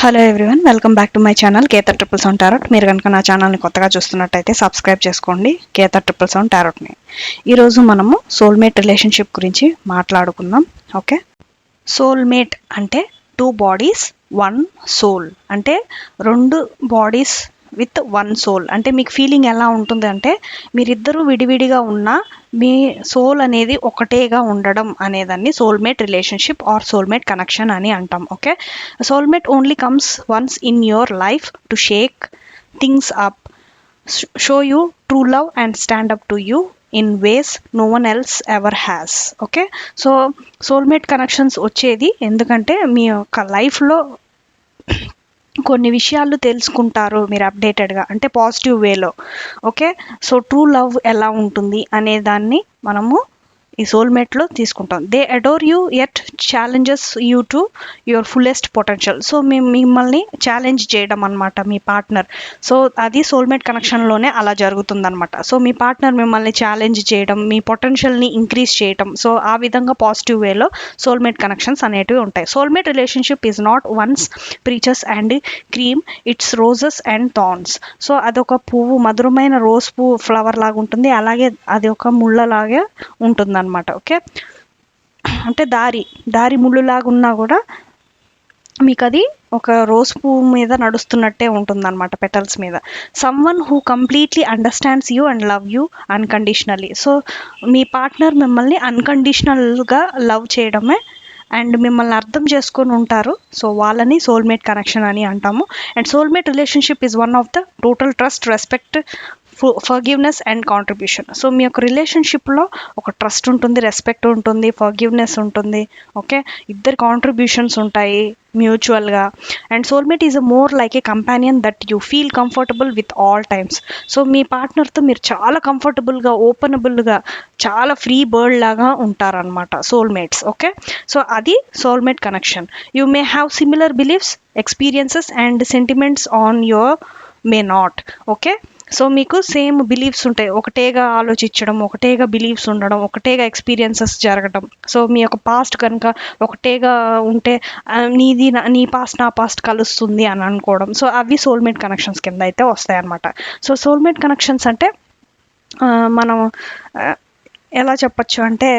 Hello everyone, welcome back to my channel కేతర్ triples on tarot. మీరు కనుక నా ఛానల్ని కొత్తగా చూస్తున్నట్టయితే సబ్స్క్రైబ్ చేసుకోండి, కేతర్ ట్రిపుల్స్ ఆన్ టారోట్ని. ఈరోజు మనము సోల్మేట్ రిలేషన్షిప్ గురించి మాట్లాడుకుందాం. ఓకే, సోల్మేట్ అంటే 2 బాడీస్ 1 సోల్, అంటే 2 బాడీస్ విత్ 1 సోల్. అంటే మీకు ఫీలింగ్ ఎలా ఉంటుంది అంటే మీరిద్దరూ విడివిడిగా ఉన్నా మీ సోల్ అనేది ఒకటేగా ఉండడం అనేదాన్ని soulmate relationship or soulmate connection అని అంటాం. Okay, soulmate only comes once in your life to shake things up, show you true love and stand up to you in ways no one else ever has. Okay, so soulmate connections వచ్చేది ఎందుకంటే మీ యొక్క లైఫ్లో కొన్ని విషయాలు తెలుసుకుంటారు మీరు అప్డేటెడ్గా, అంటే positive వేలో. ఓకే, సో ట్రూ లవ్ ఎలా ఉంటుంది అనే దాన్ని మనము ఈ సోల్మేట్లో తీసుకుంటాం. They adore you at challenges you to your fullest potential. So మిమ్మల్ని ఛాలెంజ్ చేయడం అనమాట మీ పార్ట్నర్. సో అది సోల్మేట్ కనెక్షన్లోనే అలా జరుగుతుందనమాట. సో మీ పార్ట్నర్ మిమ్మల్ని ఛాలెంజ్ చేయడం, మీ పొటెన్షియల్ని ఇంక్రీజ్ చేయడం, సో ఆ విధంగా పాజిటివ్ వేలో సోల్మేట్ కనెక్షన్స్ అనేటివి ఉంటాయి. Soulmate relationship is not once preachers and cream, it's roses and thorns. So అదొక పువ్వు, మధురమైన రోజ్ పువ్వు ఫ్లవర్ లాగా ఉంటుంది, అలాగే అది ఒక ముళ్ళలాగే ఉంటుంది అనమాట. ఓకే, అంటే దారి ముళ్ళులాగా ఉన్నా కూడా మీకు అది ఒక రోజ్ పువ్వు మీద నడుస్తున్నట్టే ఉంటుంది అనమాట, పెటల్స్ మీద. Someone who completely understands you and love you unconditionally. So me partner మిమ్మల్ని అన్కండిషనల్గా లవ్ చేయడమే అండ్ మిమ్మల్ని అర్థం చేసుకొని ఉంటారు. సో వాళ్ళని సోల్మేట్ కనెక్షన్ అని అంటాము. And soulmate relationship is one of the total trust, respect, forgiveness and contribution. So మీ యొక్క రిలేషన్షిప్లో ఒక ట్రస్ట్ ఉంటుంది, రెస్పెక్ట్ ఉంటుంది, ఫర్గివ్నెస్ ఉంటుంది. ఓకే, ఇద్దరు కాంట్రిబ్యూషన్స్ ఉంటాయి మ్యూచువల్గా. And soulmate is a more like a companion that you feel comfortable with all times. So మీ పార్ట్నర్తో మీరు చాలా కంఫర్టబుల్గా, ఓపెనబుల్గా, చాలా ఫ్రీ బర్డ్ లాగా ఉంటారనమాట సోల్మేట్స్. ఓకే, సో అది soulmate connection. You may have similar beliefs, experiences and sentiments on your may not. Okay, so మీకు సేమ్ బిలీఫ్స్ ఉంటాయి, ఒకటేగా ఆలోచించడం, ఒకటేగా బిలీఫ్స్ ఉండడం, ఒకటేగా ఎక్స్పీరియన్సెస్ జరగడం. సో మీ యొక్క పాస్ట్ కనుక ఒకటేగా ఉంటే నీ పాస్ట్ నా పాస్ట్ కలుస్తుంది అని అనుకోవడం. సో అవి సోల్మేట్ కనెక్షన్స్ కింద అయితే వస్తాయి అన్నమాట. సో సోల్మేట్ కనెక్షన్స్ అంటే మనం ఎలా చెప్పచ్చు అంటే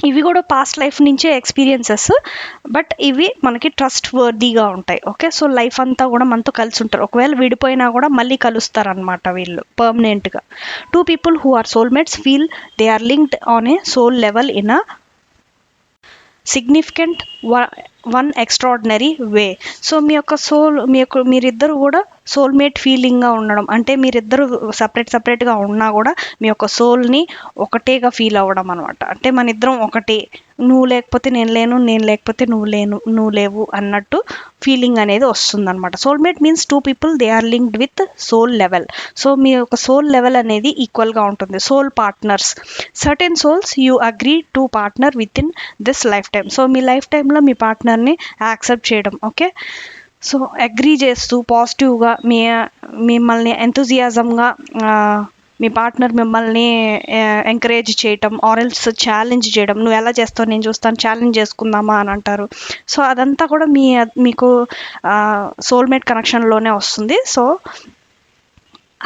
ఇవి కూడా పాస్ట్ లైఫ్ నుంచే ఎక్స్పీరియన్సెస్, బట్ ఇవి మనకి ట్రస్ట్ వర్దీగా ఉంటాయి. ఓకే, సో లైఫ్ అంతా కూడా మనతో కలిసి ఉంటారు, ఒకవేళ విడిపోయినా కూడా మళ్ళీ కలుస్తారు అనమాట వీళ్ళు పర్మనెంట్గా. 2 people who are soulmates feel they are linked on a soul level in a significant one extraordinary way. So మీ యొక్క మీరిద్దరు కూడా సోల్మేట్ ఫీలింగ్గా ఉండడం అంటే మీరిద్దరు సపరేట్గా ఉన్నా కూడా మీ యొక్క సోల్ని ఒకటేగా ఫీల్ అవ్వడం అనమాట. అంటే మన ఇద్దరం ఒకటే, నువ్వు లేకపోతే నేను లేను, నేను లేకపోతే నువ్వు లేవు అన్నట్టు ఫీలింగ్ అనేది వస్తుంది అనమాట. Soulmate means 2 people they are linked with soul level. So మీ యొక్క సోల్ లెవెల్ అనేది ఈక్వల్గా ఉంటుంది. Soul partners, certain souls you agree to partner with in this life time. So మీ లైఫ్ టైంలో మీ పార్ట్నర్ని యాక్సెప్ట్ చేయడం. ఓకే, సో అగ్రీ చేస్తూ పాజిటివ్గా మిమ్మల్ని ఎంతూజియాజంగా మీ పార్ట్నర్ మిమ్మల్ని ఎంకరేజ్ చేయటం ఆర్ఎల్స్ ఛాలెంజ్ చేయడం. నువ్వు ఎలా చేస్తావు, నేను చూస్తాను, ఛాలెంజ్ చేసుకుందామా అని అంటారు. సో అదంతా కూడా మీకు సోల్మేట్ కనెక్షన్లోనే వస్తుంది. సో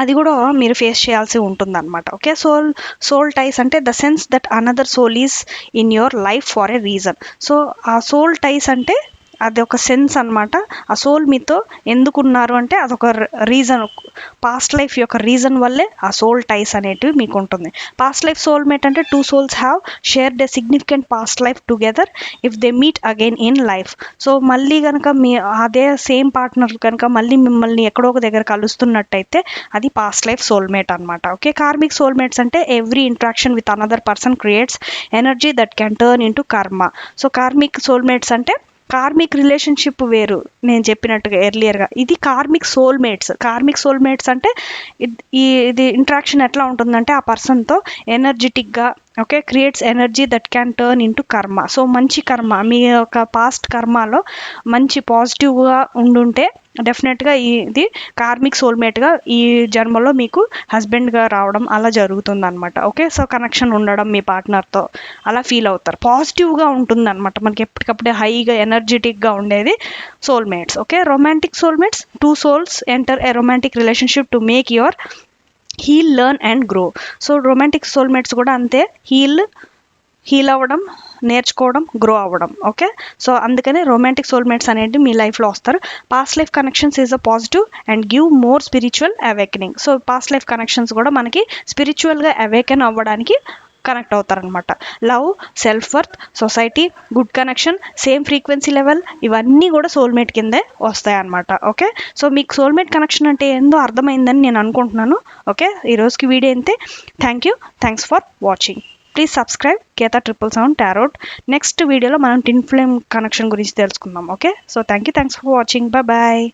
అది కూడా మీరు ఫేస్ చేయాల్సి ఉంటుంది అనమాట. ఓకే, సోల్ టైస్ అంటే the sense that another soul is in your life for a reason. So ఆ సోల్ టైస్ అంటే అది ఒక సెన్స్ అనమాట. ఆ సోల్ మీతో ఎందుకున్నారు అంటే అదొక రీజన్, పాస్ట్ లైఫ్ యొక్క రీజన్ వల్లే ఆ సోల్ టైస్ అనేటివి మీకు ఉంటుంది. పాస్ట్ లైఫ్ సోల్మేట్ అంటే 2 souls have shared a significant past life together if they meet again in life. So మళ్ళీ కనుక అదే సేమ్ పార్ట్నర్ కనుక మళ్ళీ మిమ్మల్ని ఎక్కడో ఒక దగ్గర కలుస్తున్నట్టయితే అది పాస్ట్ లైఫ్ సోల్మేట్ అనమాట. ఓకే, కార్మిక్ సోల్మేట్స్ అంటే every interaction with another person creates energy that can turn into karma. So karmic soulmates అంటే కార్మిక్ రిలేషన్షిప్ వేరు, నేను చెప్పినట్టుగా ఎర్లియర్గా. ఇది కార్మిక్ సోల్మేట్స్ అంటే ఇది ఇంట్రాక్షన్ ఎట్లా ఉంటుందంటే ఆ పర్సన్తో ఎనర్జెటిక్గా, okay, creates energy that can turn into karma. So మంచి కర్మ, మీ యొక్క పాస్ట్ కర్మలో మంచి పాజిటివ్గా ఉండుంటే డెఫినెట్గా ఇది కార్మిక్ సోల్మేట్గా ఈ జన్మలో మీకు హస్బెండ్గా రావడం అలా జరుగుతుంది అనమాట. ఓకే, సో కనెక్షన్ ఉండడం మీ పార్ట్నర్తో అలా ఫీల్ అవుతారు. పాజిటివ్గా ఉంటుంది అనమాట, మనకి ఎప్పటికప్పుడే హైగా ఎనర్జెటిక్గా ఉండేది సోల్మేట్స్. Okay, romantic soulmates, 2 souls enter a romantic relationship to make your heal, learn and grow. So romantic soulmates కూడా అంతే, హీల్ అవ్వడం, నేర్చుకోవడం, గ్రో అవ్వడం. ఓకే, సో అందుకని రొమాంటిక్ సోల్మేట్స్ అనేది మీ లైఫ్లో వస్తారు. Past life connections is a positive and give more spiritual awakening. So past life connections కూడా మనకి స్పిరిచువల్గా అవేకన్ అవ్వడానికి కనెక్ట్ అవుతారనమాట. Love, self worth, society, good connection, same frequency level, ఇవన్నీ కూడా సోల్మేట్ కిందే వస్తాయి అనమాట. ఓకే, సో మీకు సోల్మేట్ కనెక్షన్ అంటే ఏందో అర్థమైందని నేను అనుకుంటున్నాను. ఓకే, ఈ రోజుకి వీడియో అంతే. Thanks for watching. Please subscribe Ketha 777 tarot. Next వీడియోలో మనం టిన్ ఫ్లేమ్ కనెక్షన్ గురించి తెలుసుకుందాం. Okay, so thanks for watching. Bye.